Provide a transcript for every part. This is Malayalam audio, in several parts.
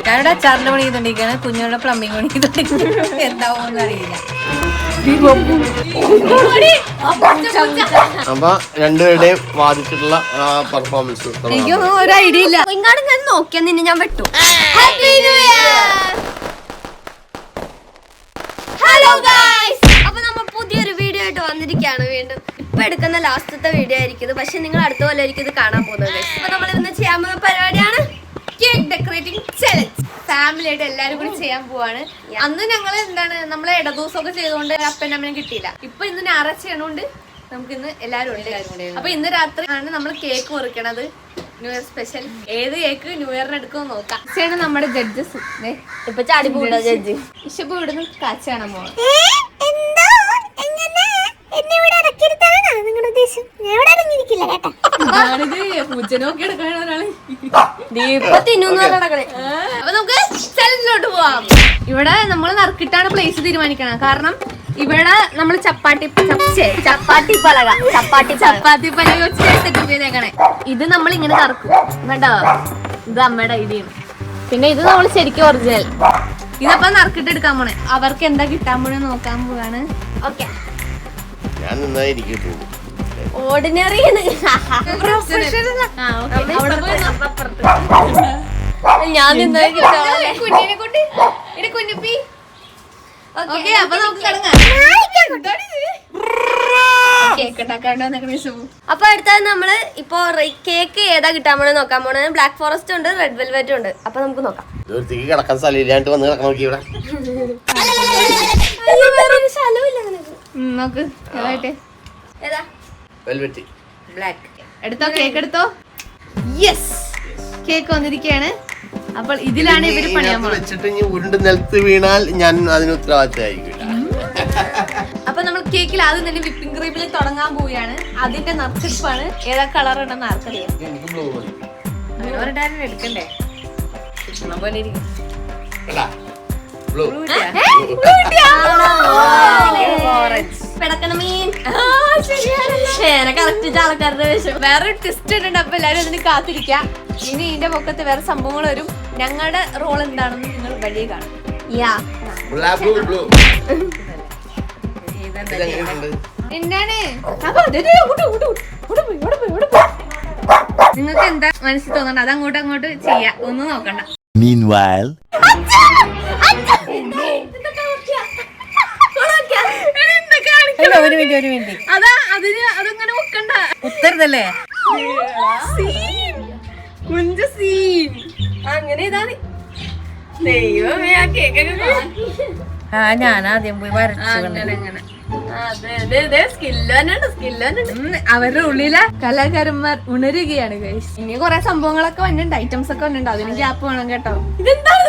ഞാനിവിടെ അച്ചാറിന്റെ പണി ചെയ്തോണ്ടിരിക്കാണ്, കുഞ്ഞുങ്ങളുടെ പ്ലംബിംഗ് പണി ചെയ്തോണ്ടിരിക്കുന്നത്. എന്താവോന്ന് അറിയില്ല. അപ്പൊ രണ്ടുപേരുടെയും വാദിച്ചിട്ടുള്ള പെർഫോമൻസ് എനിക്കൊന്നും ഒരു ഐഡിയ ഇല്ല. ഇങ്ങോട്ട് ഞാൻ നോക്കിയാ നിന്നെ ഞാൻ വെട്ടു. ഹലോ ഗൈസ്, അപ്പൊ നമ്മൾ പുതിയൊരു വീഡിയോ ആയിട്ട് വന്നിരിക്കുകയാണ്. വീണ്ടും ഇപ്പൊ എടുക്കുന്ന ലാസ്റ്റത്തെ വീഡിയോ ആയിരിക്കും, പക്ഷെ നിങ്ങൾ അടുത്ത പോലെ ആയിരിക്കും ഇത് കാണാൻ പോകുന്നത്. അപ്പൊ നമ്മൾ ഇന്ന് ചെയ്യാൻ പോകുന്ന പരിപാടിയാണ് കേക്ക് ഡെക്കറേറ്റിംഗ് ചലഞ്ച്. ഫാമിലി ആയിട്ട് എല്ലാരും കൂടി ചെയ്യാൻ പോവാണ്. അന്ന് ഞങ്ങള് എന്താണ് നമ്മളെ ഇടദിവസമൊക്കെ ചെയ്തുകൊണ്ട് അപ്പനും അമ്മനും കിട്ടിയില്ല. ഇപ്പൊ ഇന്ന് ഞായറാഴ്ച ചെയ്യണോണ്ട് നമുക്ക് ഇന്ന് എല്ലാരും ഉണ്ട്. അപ്പൊ ഇന്ന് രാത്രി ആണ് നമ്മൾ കേക്ക് മുറിക്കണത്. New year special. ഏത് കേക്ക് ന്യൂ ഇയറിന് എടുക്കുമെന്ന് നോക്കാം. ഇതാണ് നമ്മുടെ ജഡ്ജസ്. ഇപ്പൊ ചാടി പോകണ്ട ജഡ്ജി. ഇപ്പൊ ഇവിടുന്ന് കാച്ച കാണാൻ പോവാം. പൂച്ചനോക്കി എടുക്കണ ഒരാള് അപ്പൊ നമുക്ക് ചലഞ്ചിലോട്ട് പോവാം. ഇവിടെ നമ്മൾ നറുക്കിട്ടാണ് പ്ലേസ് തീരുമാനിക്കണം. കാരണം ഇവിടെ നമ്മൾ ചപ്പാത്തി പലക വെച്ച് സെറ്റപ്പ് ചെയ്തേക്കണേ. ഇത് നമ്മൾ ഇങ്ങനെ കറക്കും കേട്ടോ. ഇത് അമ്മയുടെ ഐഡിയ. പിന്നെ ഇത് നമ്മൾ ശരിക്കും ഒറിജിനൽ. ഇതപ്പൊ നറുക്കിട്ട് എടുക്കാൻ പോണേ. അവർക്ക് എന്താ കിട്ടാൻ പോണേ നോക്കാൻ പോവാണ്. ഓക്കെ, ഓർഡിനറി ഞാൻ കുഞ്ഞിപ്പി. ഓക്കെ, അപ്പൊ നമുക്ക് തുടങ്ങാം. അപ്പൊ അടുത്തത് നമ്മള് ഇപ്പൊ കേക്ക് ഏതാ കിട്ടാൻ പോണേ നോക്കാൻ പോണേ. ബ്ലാക്ക് ഫോറസ്റ്റ് ഉണ്ട്, റെഡ് വെൽവെറ്റ് ഉണ്ട്. അപ്പൊ നമുക്ക് നോക്കാം. കിടക്കാൻ സ്ഥലമില്ലാണ്ട് വന്ന് നോക്കി ഇവിടെ നോക്ക് ഏതാ ബ്ലാക്ക് എടുത്തോ. കേക്ക് എടുത്തോ. യെസ്, കേക്ക് വന്നിരിക്കുകയാണ്. അപ്പോൾ ഇതിലാണ് ഇവര് പണിയാൻ വെച്ചിട്ട് ഉരുണ്ട് നിലത്ത് വീണാൽ ഞാൻ അതിന് ഉത്തരവാദിത്തമായിരിക്കില്ല. അപ്പൊ നമ്മൾ കേക്കിൽ ആദ്യം തന്നെ വിപ്പിംഗ് ക്രീമിൽ തുടങ്ങാൻ പോവുകയാണ്. അതിന്റെ നറുക്കെടുപ്പാണ്. ഏതാ കളർ ഉണ്ടെന്ന് ആർക്കറിയാം. എടുക്കണ്ടേ പോലെ ഇരിക്കും. വേറെ ടെസ്റ്റ് ഉണ്ട്. അപ്പൊ എല്ലാരും അതിന് കാത്തിരിക്കാം. ഇനി ഇതിന്റെ പൊക്കത്ത് വേറെ സംഭവങ്ങൾ വരും. ഞങ്ങളുടെ റോൾ എന്താണെന്ന് നിങ്ങൾ വഴിയെ കാണും. നിങ്ങൾക്ക് എന്താ മനസ്സിൽ തോന്നണ്ട അത് അങ്ങോട്ട് അങ്ങോട്ട് ചെയ്യാം. ഒന്നും നോക്കണ്ട. അതാ അതിന് അതങ്ങനെ വെക്കണ്ട. ഉത്തരതല്ലേ കുഞ്ച സീൻ. അങ്ങനെ ഇതാണ് ദൈവമേ. ആ കേക്കൊക്കെ ഞാൻ ആദ്യം പോയി വരച്ചു. അവരുടെ ഉള്ളിലെ കലാകാരന്മാർ ഉണരുകയാണ് ഗൈസ്. ഇനി കുറെ സംഭവങ്ങളൊക്കെ വന്നിട്ടുണ്ട്, ഐറ്റംസ് ഒക്കെ വന്നിട്ടുണ്ട്. അതിന് ഗ്യാപ്പ് വേണം കേട്ടോ. ഇതെന്താണ്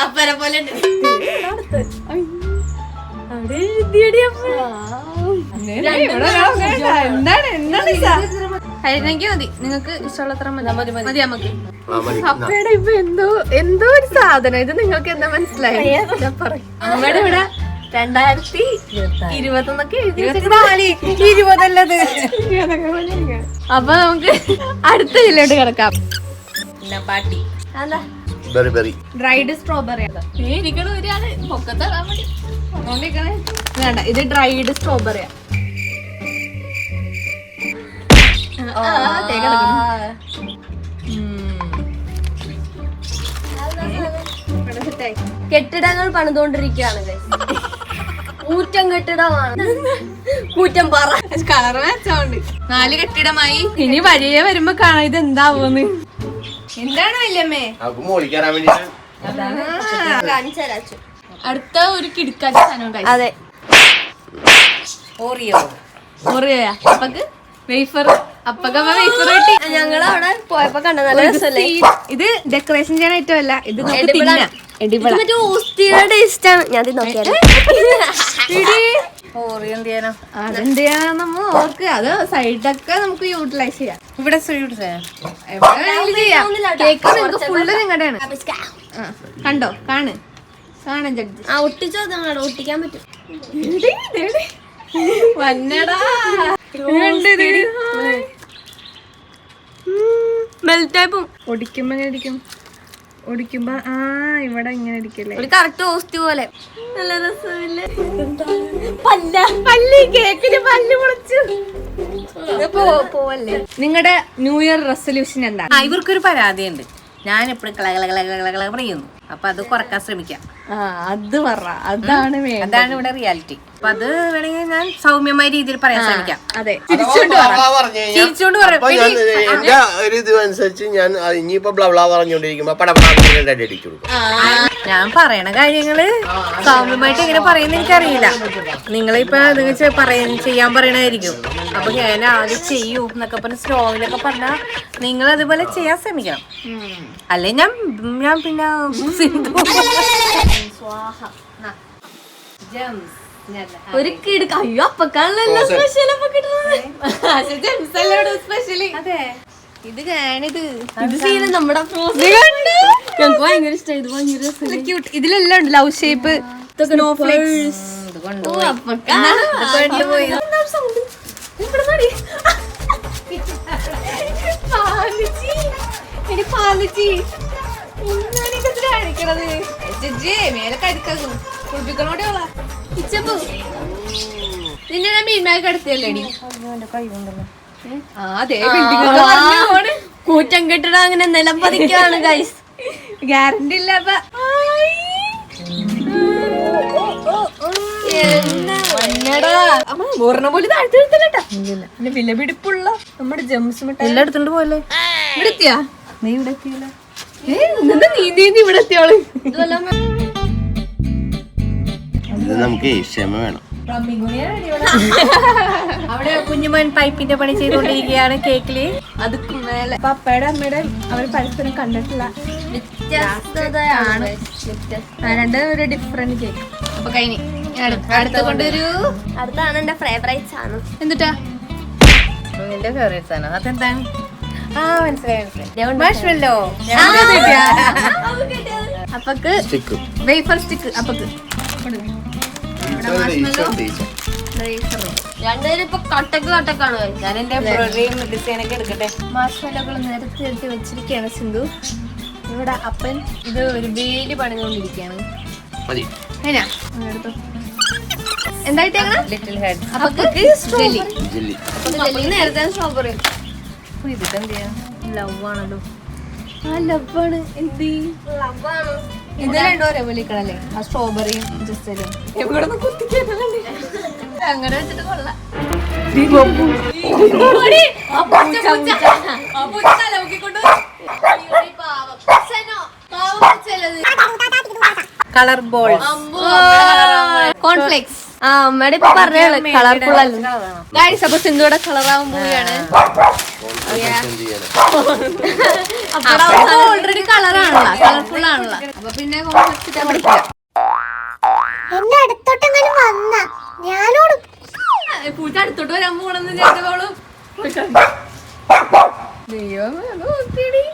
അപ്പനെ പോലെ നിങ്ങൾക്ക് ഇഷ്ടമുള്ളത്ര മതി. നമുക്ക് അപ്പയുടെ ഇപ്പൊ എന്തോ ഒരു സാധനം. ഇത് നിങ്ങൾക്ക് എന്താ മനസ്സിലായി? ഞാൻ പറയും. അമ്മയുടെ ഇവിടെ 2021 അപ്പൊ നമുക്ക് അടുത്ത ജില്ലയോട്ട് കിടക്കാം. പാട്ടി ഡ്രൈഡ് സ്ട്രോബെറി. ഇരിക്കണ ഒരാള് പൊക്കത്താൻ വേണ്ടി അതുകൊണ്ടിരിക്കണേ. വേണ്ട, ഇത് ഡ്രൈഡ് സ്ട്രോബെറിയാ. കെട്ടിടങ്ങൾ പണിതുകൊണ്ടിരിക്കുകയാണ്. കൂറ്റം കെട്ടിടമാണ്. കൂറ്റം പറ കളർ മാച്ചോണ്ട് 4 കെട്ടിടമായി. ഇനി വഴിയെ വരുമ്പോ കാണാം ഇത് എന്താവൂന്ന്. എന്താണ് വല്യമ്മേ? അടുത്ത ഒരു കിടക്കാച്ച സാധനം. അതെ, ഓറിയോയാ. അപ്പക്ക് വേഫർ. അപ്പൊക്കെ വേഫർ കിട്ടി. ഞങ്ങളവിടെ പോയപ്പോ കണ്ട നല്ല രസമല്ലേ. ഇത് ഡെക്കറേഷൻ ചെയ്യാൻ ഐറ്റം അല്ല, ഇത് മറ്റേ ഓസ്റ്റിയുടെ ടേസ്റ്റ് ആണ്. ഞാൻ നോക്കിയാലോ അതെന്ത് ചെയ്യാനാ നമ്മൾ ഓർക്ക്. അത് സൈഡൊക്കെ നമുക്ക് യൂട്ടിലൈസ് ചെയ്യാം. ഇവിടെ ചെയ്യാം. കേക്ക് നിങ്ങൾക്ക് ഫുള്ള് നിങ്ങളുടെയാണ്. കണ്ടോ? കാണ് കാണാൻ ജഡ്ജ് ആ ഒട്ടിച്ചോ നിങ്ങളോട് ഒട്ടിക്കാൻ പറ്റും. വന്നടാ മെൽറ്റായിപ്പും ഒടിക്കുമ്പോ എങ്ങനെ ഇരിക്കും? ഒടിക്കുമ്പോ ഇവിടെ ഇങ്ങനെ ഇരിക്കല്ലേ? ഒരു കറക്റ്റ് ഹോസ്റ്റ് പോലെ. നല്ല രസമില്ലേ? കേക്കിന് പല്ല് മുളച്ചു പോവല്ലേ. നിങ്ങളുടെ ന്യൂ ഇയർ റെസൊല്യൂഷൻ എന്താണ്? ഇവർക്കൊരു പരാതിയുണ്ട്, ഞാൻ എപ്പോഴും പറയുന്നു. അപ്പൊ അത് കുറക്കാൻ ശ്രമിക്കാം. അത് പറ, അതാണ് അതാണ് ഇവിടെ റിയാലിറ്റി. അപ്പൊ അത് വേണമെങ്കിൽ ഞാൻ സൗമ്യമായ രീതിയിൽ പറയാൻ ശ്രമിക്കാം. അതെ, ചിരിച്ചോണ്ട് പറയാം. അപ്പൊ ഞാൻ എന്റെ ഒരു ഇത് അനുസരിച്ച് ഞാൻ ഇനിയിപ്പോ ബ്ലബ്ലാ പറഞ്ഞോണ്ടിരിക്കുമ്പോ പടപടാടി അടിച്ചു കൊടുക്കും. ഞാൻ പറയണ കാര്യങ്ങള് സൗമ്യമായിട്ട് എങ്ങനെ പറയുന്ന എനിക്കറിയില്ല. നിങ്ങളിപ്പോ ചെയ്യാൻ പറയണായിരിക്കും. അപ്പൊ ഞാൻ ആദ്യം ചെയ്യൂ എന്നൊക്കെ പറഞ്ഞ് സ്ലോയിലൊക്കെ പറഞ്ഞാ നിങ്ങൾ അതുപോലെ ചെയ്യാൻ ശ്രമിക്കണം. അല്ലെ ഞാൻ പിന്നെ ഒരു കിട് അയ്യോ അപ്പക്കാണല്ലോ സ്പെഷ്യൽ അപ്പൊ കിട്ടുന്നത്. അതെ, ഇത് ഞാനിത് ഇത് ശീലം നമ്മുടെ ഞങ്ങൾക്ക് ഭയങ്കര ഇഷ്ടമായി. ഇത് ഭയങ്കര രസം. ക്യൂട്ട്. ഇതിലെല്ലാം ഉണ്ട് ലവ് ഷേപ്പ്, സ്നോ ഫ്ലേക്സ്. മേലെ കരുക്കുന്നു കുളിപ്പിക്കണോടെയുള്ള നിന്നെ ഞാൻ മീൻമാക്ക് അടുത്തല്ലേടി. കൂറ്റം കെട്ടിട അങ്ങനെ നിലംപതിക്കാണ് ഗൈസ്. ഗ്യാരണ്ടി ഇല്ല. ഓർണ പോലെ താഴ്ത്തിട്ടാ പിന്നെ വിലപിടിപ്പുള്ള നമ്മുടെ ജംസ് എല്ലാം എടുത്തോണ്ട് പോലെ ഇവിടെ എത്തിയാ? നീ ഇവിടെ എത്തിയില്ല. നീന്തി ഇവിടെ എത്തിയോള്. ഇത് നമുക്ക് ക്ഷമ വേണം. അവിടെ കുഞ്ഞുമോൻ പൈപ്പിന്റെ പണി ചെയ്തുകൊണ്ടിരിക്കുകയാണ് കേക്കില്. അതുക്ക് മേലെ പപ്പയുടെ അമ്മയുടെ അവർ പരസ്പരം കണ്ടിട്ടില്ല. വ്യത്യസ്തതയാണ്. രണ്ടും ഒരു ഡിഫറെന്റ് കേക്ക്. അപ്പൊ കഴിഞ്ഞു. അടുത്ത കൊണ്ടൊരു അടുത്താണ് എന്റെ ഫേവറേറ്റ് സാധനം. എന്തുട്ടാ? നിന്റെ ഫേവറേറ്റ് ആണ് അതെന്താണ്? മനസ്സിലായോ? അപ്പക്ക് സ്റ്റിക്ക് വേഫർ സ്റ്റിക്ക്. അപ്പക്ക് രണ്ടുപേരും ഇപ്പൊ കട്ടക്കാണ്. ഞാൻ എന്റെ എംബ്രോയിഡറിയും ഡിസൈനൊക്കെ എടുക്കട്ടെ. മാഷാലകൾ നിരത്തി നിരത്തി വെച്ചിരിക്കുകയാണ് സിന്ധു. ഇവിടെ അപ്പൻ ഇത് ഒരു വേലി പണിതുകൊണ്ടിരിക്കുകയാണ്. മതി. എന്തായിട്ട് ലിറ്റിൽ ഹെഡ്. അപ്പക്ക് ജെല്ലി. ജെല്ലി നേരത്തെ സ്ട്രോബെറി. ഇതെന്താ? ലവ് ആണല്ലോ. ലവാണ്. എന്ത് ലവാണ്. ഇത് രണ്ടും ഒരേപോലെ ഇരിക്കണല്ലേ? ആ സ്ട്രോബെറിയും ജസ്റ്റലും എവിടെ കുത്തിക്കല്ലേ? അങ്ങനെ വെച്ചിട്ട് കൊള്ളാം. Colour ball. കോൺഫ്ലെക്സ്. ആ അമ്മയുടെ ഇപ്പൊ പറഞ്ഞാണ് കളർഫുൾ അല്ല. ഗൈസ്, അപ്പൊ സിന്ധുവിടെ കളറാവാൻ പോവുകയാണ്. ഓൾറെഡി കളറാണല്ലോ, കളർഫുൾ ആണല്ലോ. അപ്പൊ പിന്നെ കോൺഫ്ലെക്സ് ഇട്ടാൻ പഠിക്കില്ല. എന്റെ അടുത്തോട്ടെങ്കിലും വന്ന ഞാനോട് പൂച്ച അടുത്തോട്ട് വരാൻ പോണെന്ന് ചേട്ടോളും ദൈവമേ നോക്കിയടി.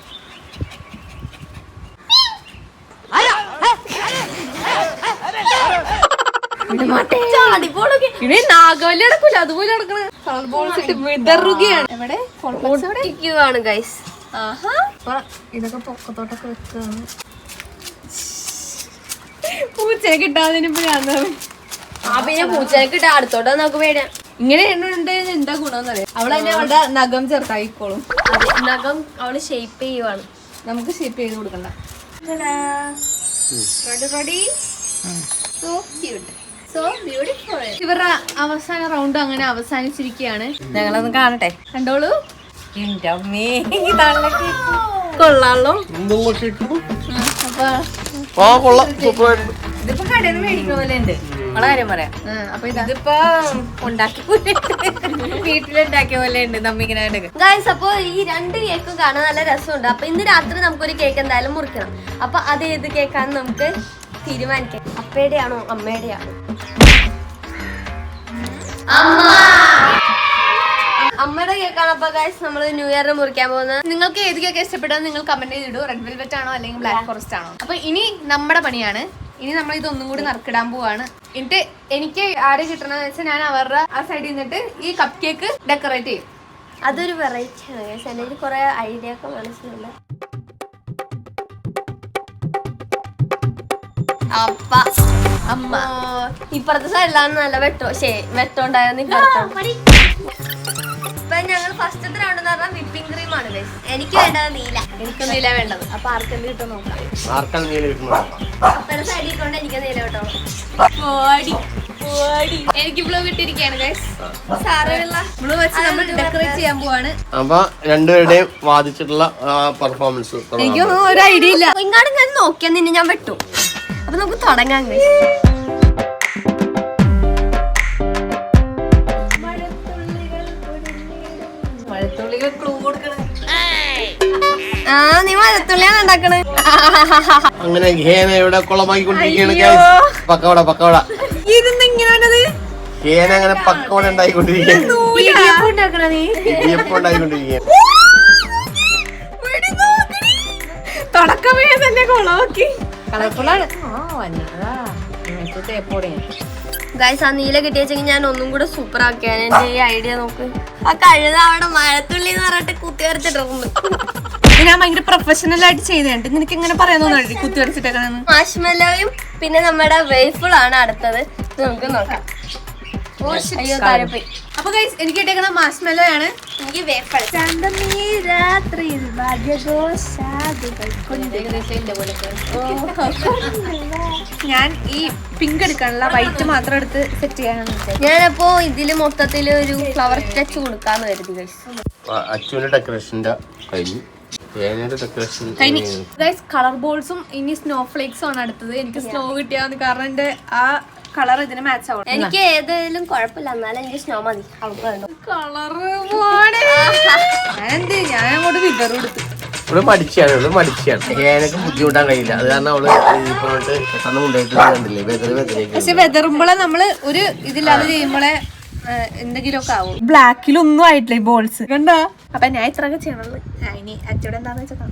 ഇനി നാഗവല്ലി നടക്കൂല, അതുപോലെ നടക്കണ കളർ ബോൾസ് ഇട്ട് വിതറുകയാണ്. എവിടെ പൊട്ടിക്കുവാണ് ഗൈസ്. ഇതൊക്കെ പൊക്കത്തോട്ടൊക്കെ വെക്കാണ്. പൂച്ചയെ കിട്ടാതിനിപ്പോ ഞാൻ പിന്നെ പൂച്ചനൊക്കെ ഇട്ട അടുത്തോട്ട് നമുക്ക് പേടിയാ. ഇങ്ങനെ എണ്ണുണ്ട് എന്താ ഗുണമെന്ന് അറിയാം. അവളതിനെ അവളുടെ നഖം ചെറുതായിക്കോളും. അതെ, നഖം അവള് ഷേപ്പ് ചെയ്യുവാണ്. നമുക്ക് ഷേപ്പ് ചെയ്ത് കൊടുക്കണ്ട. ഇവരുടെ അവസാന റൗണ്ട് അങ്ങനെ അവസാനിച്ചിരിക്കുകയാണ്. ഞങ്ങളൊന്ന് കാണട്ടെ. കണ്ടോളൂ. എന്റെ അമ്മേ, കൊള്ളാലോ. അപ്പൊ കൊള്ളാം, സൂപ്പറായിട്ട്. ഇതിപ്പോ കടയിൽ നിന്ന് മേടിക്കുന്ന പോലെ ഉണ്ട്. നമ്മളെ കാര്യം പറയാം. അപ്പൊ ഇതിപ്പോ ഉണ്ടാക്കി വീട്ടിലുണ്ടാക്കിയ പോലെ ഉണ്ട് നമ്മിങ്ങനെ. ഗൈസ്, അപ്പൊ ഈ രണ്ട് കേക്കും കാണാൻ നല്ല രസമുണ്ട്. അപ്പൊ ഇന്ന് രാത്രി നമുക്കൊരു കേക്ക് എന്തായാലും മുറിക്കണം. അപ്പൊ അത് ഏത് കേക്കാന്ന് നമുക്ക് തീരുമാനിക്കാം. അപ്പയുടെ ആണോ അമ്മയുടെ ആണോ? അമ്മയുടെ കേക്കാണ്. അപ്പൊ ഗൈസ് നമ്മള് ന്യൂ ഇയറിന് മുറിക്കാൻ പോകുന്നത്. നിങ്ങൾക്ക് ഏത് കേക്ക് ഇഷ്ടപ്പെട്ടാൽ നിങ്ങൾ കമന്റ് ചെയ്തിടൂ. റെഡ് വെൽവെറ്റ് ആണോ അല്ലെങ്കിൽ ബ്ലാക്ക് ഫോറസ്റ്റ് ആണോ? അപ്പൊ ഇനി നമ്മുടെ പണിയാണ് ഇനി നമ്മൾ ഇതൊന്നും കൂടി നറുക്കിടാൻ പോവാണ്. എന്നിട്ട് എനിക്ക് ആര് കിട്ടണമെന്ന് വെച്ചാൽ ഞാൻ അവരുടെ ആ സൈഡിൽ നിന്നിട്ട് ഈ കപ്പ് കേക്ക് ഡെക്കറേറ്റ് ചെയ്യും. അതൊരു വെറൈറ്റി ആണ് ഗൈസ്. അല്ലെങ്കിൽ കുറെ ഐഡിയ ഒക്കെ മനസ്സിലുണ്ട്. അപ്പ അമ്മ ഇപ്പുറത്തെ സൈഡിലാണ് നല്ല വെട്ടോണ്ടായിരുന്നു. ഇപ്പൊ ഞങ്ങൾ ഫസ്റ്റത്തെ റൗണ്ട് എന്ന് പറഞ്ഞാൽ വിപ്പിംഗ് ക്രീം ആണ് ഗൈസ്. എനിക്ക് വേണ്ടത് നീല. എനിക്കൊന്നും ഇല്ല വേണ്ടത്. അപ്പൊ ആർക്കെന്ത് കിട്ടും നോക്കാം. ആർക്കാണ് നീല കിട്ടുന്നത്? അപ്പുറത്തെ സൈഡിൽ കൊണ്ട് എനിക്ക് നീല കേട്ടോ. എനിക്ക് ബ്ലൂ കിട്ടിയിരിക്കുകയാണ് ഗൈസ്. സാരമില്ല. ബ്ലൂ വെച്ച് നമ്മൾ ഡെക്കറേറ്റ് ചെയ്യാൻ പോവാണ്. അപ്പൊ രണ്ടുപേരുടെയും വാദിച്ചിട്ടുള്ള പെർഫോമൻസ് എനിക്കൊന്നും ഒരു ഐഡിയ ഇല്ല. ഇങ്ങോട്ട് ഞാൻ നോക്കിയാൽ നിന്നെ ഞാൻ വെട്ടു. അപ്പൊ നമുക്ക് തുടങ്ങാം ഗൈസ്. മഴത്തുള്ളികൾ ക്ലൂ കൊടുക്കണം. ആ നീ മഴത്തുള്ളിയാണ് ഉണ്ടാക്കണേ. അങ്ങനെ ഹേനയുടെ കുളമാക്കിക്കൊണ്ടിരിക്കുകയാണ് guys. പക്കവട ഇതെന്താ ഇങ്ങനെ വേണ്ടത്? ഹേന അങ്ങനെ പക്കവട ഉണ്ടായിക്കൊണ്ടിരിക്കുകയാണ്. ഇടിയപ്പം ഉണ്ടാക്കണ നീ ഇടിയപ്പം ഉണ്ടായിക്കൊണ്ടിരിക്കുകയാണ്. തുടക്കമേ തന്നെ കുളമാക്കി. കളർഫുള്ളാണ്. വന്നതാ തേപ്പോടെ. ഗൈസ് ആ നീല കിട്ടിയെങ്കിൽ ഞാൻ ഒന്നും കൂടെ സൂപ്പർ ആക്കിയാണ്. എന്റെ ഈ ഐഡിയ നോക്ക്. ആ കഴുത അവിടെ മഴത്തുള്ളി എന്ന് പറഞ്ഞിട്ട് കുത്തി വരച്ചിട്ടുണ്ട്. ഞാൻ ഭയങ്കര പ്രൊഫഷണൽ ആയിട്ട് ചെയ്തിട്ടുണ്ട്. നിനക്ക് ഇങ്ങനെ പറയാൻ തോന്നുന്നു കുത്തി വരച്ചിട്ടേക്കാണെന്ന്. മാഷ്മെല്ലോയും പിന്നെ നമ്മുടെ വേഫിൾ ആണ് അടുത്തത്. ഇത് നമുക്ക് നോക്കാം. അയ്യോ താരപ്പോയി. അപ്പൊ ഗൈസ് എനിക്ക് കിട്ടിയേക്കുന്ന മാഷ്മെല്ലോ ആണ്. എനിക്ക് വേഫിൾ. ഞാൻ ഈ പിങ്ക് എടുക്കാനുള്ള വൈറ്റ് മാത്രം എടുത്ത് സെറ്റ് ചെയ്യാനാണ് വിചാരിച്ചത്. ഞാനപ്പോ ഇതില് മൊത്തത്തില് ഒരു ഫ്ലവർ ടച്ച് കൊടുക്കാന്ന് കരുതി ഗൈസ്. അച്ഛന്റെ ഡെക്കറേഷന്റെ കഴിഞ്ഞു. ഹേനയുടെ ഡെക്കറേഷൻ ഗൈസ് കളർ ബോൾസും ഇനി സ്നോ ഫ്ലേക്സും ആണ് അടുത്തത്. എനിക്ക് സ്നോ കിട്ടിയാന്ന് കാരണം എന്റെ ആ കളർ ഇതിന് മാച്ച് ആവണം. എനിക്ക് ഏതായാലും കുഴപ്പമില്ല. എന്നാലും എനിക്ക് സ്നോ മതി. അവൾക്ക് വേണ്ട കളറ് ഞാൻ അങ്ങോട്ട് വിതർ കൊടുത്തു. ഇവിടെ മടിച്ചാണ്. ഹേനക്ക് ബുദ്ധിമുട്ടാൻ കഴിയില്ല. അത് കാരണം അവള് ഇപ്പൊ പെട്ടെന്ന് കൊണ്ടുപോയിട്ട് കണ്ടില്ലേ വെതറിലേക്ക്. പക്ഷെ വെതറുമ്പോളെ നമ്മള് ഒരു ഇതില്ലാതെ ചെയ്യുമ്പോളെ എന്തെങ്കിലുമൊക്കെ ആവും. ബ്ലാക്കിലൊന്നും ആയിട്ടില്ല ഈ ബോൾസ് കണ്ടോ. അപ്പൊ ഞാൻ ഇത്രയൊക്കെ ചെയ്യണുള്ളൂ. ഇനി അച്ചോടെ എന്താന്ന് വെച്ചാൽ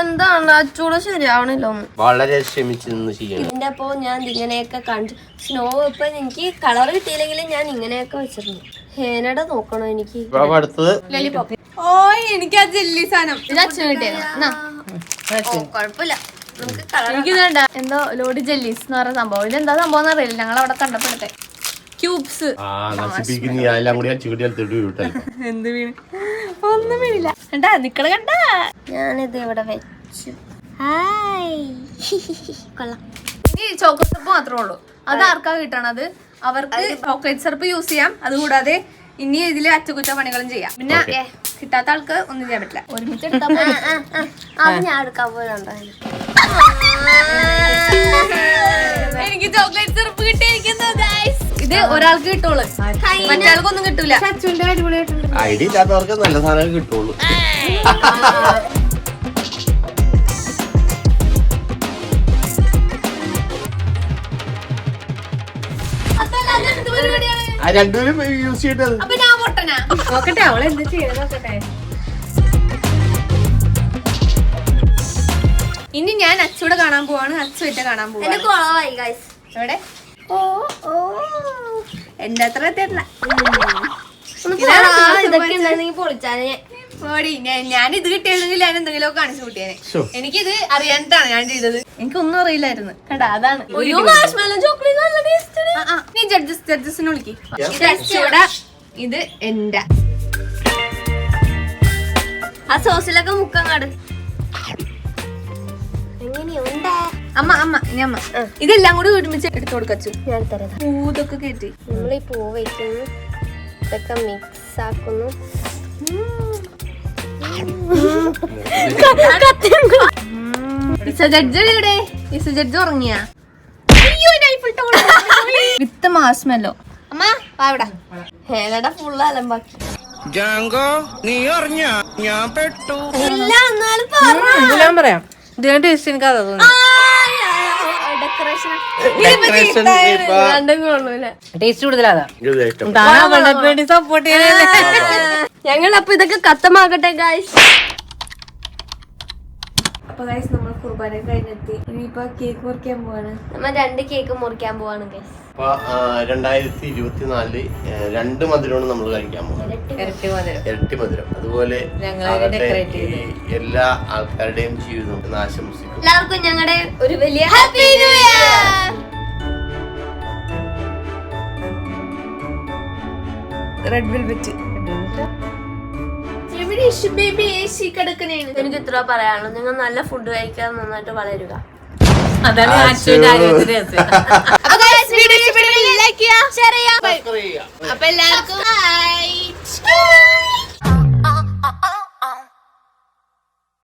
എന്താണ് അച്ചൂടെ ശരിയാവണില്ല ഒന്നും. വളരെ ക്ഷമിച്ച് നിന്ന് ചെയ്യണം. ഇതിന്റെ അപ്പൊ ഞാൻ ഇങ്ങനെയൊക്കെ കാണിച്ചു. സ്നോ ഇപ്പൊ എനിക്ക് കളർ കിട്ടിയില്ലെങ്കിലും ഞാൻ ഇങ്ങനെയൊക്കെ വെച്ചിരുന്നു. ഹേനയുടെ നോക്കണോ എനിക്ക്. അപ്പൊ അടുത്തത് ലോലിപോപ്പ്. ഓ എനിക്ക് ആ ജെല്ലി സാധനം ഇത് അച്ഛന് കിട്ടിയത്. കുഴപ്പമില്ല. നമുക്ക് കളർ എനിക്ക് വേണ്ട എന്തോ ലോഡി ജെല്ലീസ് എന്ന് പറഞ്ഞ സംഭവം. ഇതെന്താ സംഭവം അറിയില്ല. ഞങ്ങൾ അവിടെ കണ്ടപ്പെടുത്തെ ക്യൂബ്സ്. നശിപ്പിക്കുന്ന എല്ലാം കൂടി ചുവടിയാൽ തെടുവിട്ടല്ലേ. എന്ത് വീണ് ഒന്നും വീണില്ല. കണ്ടാ നിക്കള കണ്ട. ഞാനിത് ഇവിടെ വെച്ചു. ഹായ് കൊള്ളാം. ഇനി ചോക്ലേറ്റ് സിറപ്പ് മാത്രമേ ഉള്ളൂ. അത് ആർക്കാ കിട്ടണത്? അവർക്ക് ചോക്ലേറ്റ് സിറപ്പ് യൂസ് ചെയ്യാം. അതുകൂടാതെ ഇനി ഇതില് അറ്റകുറ്റ പണികളും ചെയ്യാം. പിന്നെ കിട്ടാത്ത ആൾക്ക് ഒന്നും ചെയ്യാൻ പറ്റില്ല. ഒരുമിച്ച് എടുത്താൽ അത് ഞാൻ എടുക്കാൻ പോയതുണ്ടായിരുന്നു. എനിക്ക് ചോക്ലേറ്റ് സിറപ്പ് കിട്ടിയിരിക്കുന്നു ഗൈസ്. ഇത് ഒരാൾക്ക് കിട്ടുള്ളൂ, മറ്റാൾക്കൊന്നും കിട്ടൂല. ഐഡിയ ഇല്ലാത്തവർക്ക് നല്ല സാധനം കിട്ടുള്ളൂ. രണ്ടുപേരും യൂസ് ചെയ്തത്. അപ്പൊ ഞാൻ പൊട്ടനാ. നോക്കട്ടെ അവളെ എന്ത് ചെയ്യണം നോക്കട്ടെ. ഇനി ഞാൻ അച്ചൂടെ കാണാൻ പോവാണ്. അച്ചുവിന്റെ കാണാൻ പോവാണ്. എന്റെ കുളമായി ഗൈസ്. എവിടെ എന്റെ അത്ര എത്തിയിട്ടില്ല. ഇതൊക്കെ ഉണ്ടെങ്കിൽ പൊളിച്ചാനെ. ഞാൻ ഇത് കിട്ടിയില്ലെങ്കിൽ ഞാൻ എന്തെങ്കിലും കാണിച്ചു കൂട്ടിയേനെ. എനിക്കിത് അറിയാനിട്ടാണ് ഞാൻ ചെയ്തത്. എനിക്കൊന്നും അറിയില്ലായിരുന്നു. കേട്ടാ അതാണ്. നീ ജഡ്ജസിനെ വിളിക്ക്. ഇത് അച്ചൂടെ, ഇത് എന്റെ. ആ സോസിലൊക്കെ മുക്കങ്ങാട് എങ്ങനെയുണ്ട് അമ്മ ഇനി അമ്മ ഇതെല്ലാം കൂടി ഒരുമിച്ച് എടുത്തു കൊടുക്കച്ചു. ഞാൻ തരാം. പൂതൊക്കെ കയറ്റി നമ്മളീ പൂ വയ്ക്കുന്നു. ഇതൊക്കെ മിക്സ് ആക്കുന്നു. ജഡ്ജ് ഉറങ്ങിയ വിത്ത് മാസ്മെല്ലോ. അമ്മ അവിടെ ഹേനയുടെ ഫുള്ള് അലമ്പാക്കി. ഇല്ല എന്നാലും ഞാൻ പറയാം. ഇതിന്റെ ടേസ്റ്റ് എനിക്ക് അതാ തോന്നുന്നു. ഡെക്കറേഷൻ ഡെക്കറേഷൻ ടേസ്റ്റ് കൂടുതലാ. ഇഷ്ടം. താനാ അവൾക്ക് വേണ്ടി സപ്പോർട്ട് ചെയ്യണേ. ഞങ്ങൾ അപ്പൊ ഇതൊക്കെ കത്തമാകട്ടെ ഗായ്സ്. അപ്പൊ ഗൈസ് നമ്മൾ കുർബാന കഴിഞ്ഞെത്തി. ഇനിയിപ്പോ കേക്ക് മുറിക്കാൻ പോവാണ്. നമ്മൾ 2 കേക്ക് മുറിക്കാൻ പോവാണ് ഗൈസ്. അപ്പൊ 2024 2 മധുരമാണ് നമ്മൾ കഴിക്കാൻ പോകുന്നത്. ഇരട്ടി മധുരം. ഇരട്ടി മധുരം. അതുപോലെ ഞങ്ങള് decorate ചെയ്തു. എല്ലാ ആൾക്കാരുടെയും ജീവിതം എന്ന് ആശംസിക്കുന്നു. എല്ലാവർക്കും ഞങ്ങളുടെ ഒരു വലിയ happy new year. Red velvet. എനിക്ക് ഇത്ര പറയാനുള്ളൂ, നിങ്ങൾ നല്ല ഫുഡ് കഴിക്കാൻ നന്നായിട്ട് വളരുക. അതാണ് ആശുവിന്റെ ആരോഗ്യ രഹസ്യം. ലൈക്ക് ചെയ്യാ, ഷെയർ ചെയ്യാ. സബ്സ്ക്രൈബ് ചെയ്യുക. അപ്പൊ എല്ലാവർക്കും